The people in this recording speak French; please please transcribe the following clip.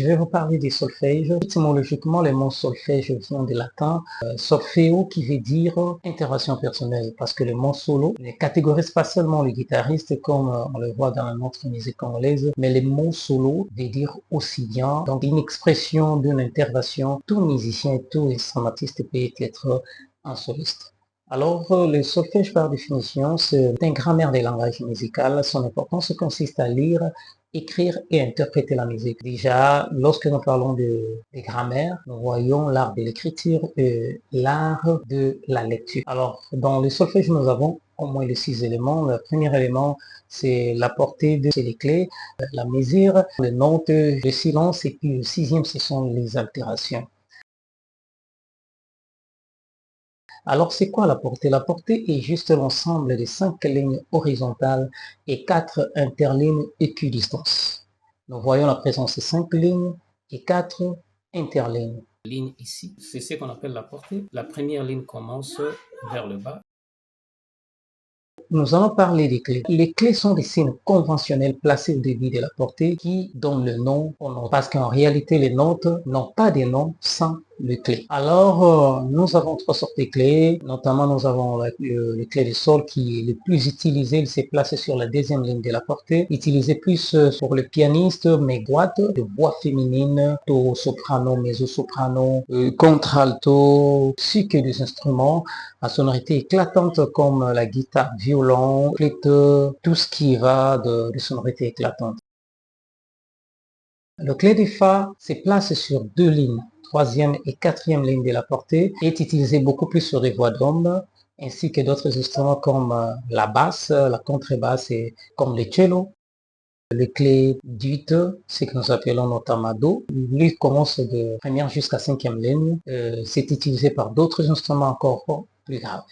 je vais vous parler des solfèges. Étymologiquement, le mot solfège vient du latin solfeo qui veut dire intervention personnelle parce que le mot solo ne catégorise pas seulement le guitariste comme on le voit dans notre musique congolaise, mais le mot solo veut dire aussi bien donc une expression d'une intervention. Tout musicien et tout instrumentiste peut être un soliste. Alors, le solfège par définition, c'est une grammaire des langages musicaux. Son importance consiste à lire, écrire et interpréter la musique. Déjà, lorsque nous parlons de grammaire, nous voyons l'art de l'écriture et l'art de la lecture. Alors, dans le solfège, nous avons au moins les 6 éléments. Le premier élément, c'est la portée, c'est les clés, la mesure, les notes, le silence, et puis le 6e, ce sont les altérations. Alors, c'est quoi la portée? La portée est juste l'ensemble des 5 lignes horizontales et 4 interlignes équidistances. Nous voyons la présence de 5 lignes et 4 interlignes. Ligne ici, c'est ce qu'on appelle la portée. La première ligne commence vers le bas. Nous allons parler des clés. Les clés sont des signes conventionnels placés au début de la portée qui donnent le nom aux notes. Parce qu'en réalité, les notes n'ont pas de nom sans les clés. Alors, nous avons 3 sortes de clés. Notamment, nous avons les clés de sol qui est le plus utilisé. Il s'est placé sur la 2e ligne de la portée. Utilisé plus pour le pianiste, mais droite, de voix féminine, alto, soprano, mezzo-soprano, contralto, ainsi que des instruments à sonorité éclatante comme la guitare, violon, flûte, tout ce qui va de sonorité éclatante. Le clé de fa se place sur 2 lignes, 3e et 4e ligne de la portée, et est utilisé beaucoup plus sur les voix d'homme, ainsi que d'autres instruments comme la basse, la contrebasse et comme le cello. Le clé d'ut, ce que nous appelons notamment do, lui commence de première jusqu'à 5e ligne. C'est utilisé par d'autres instruments encore plus graves.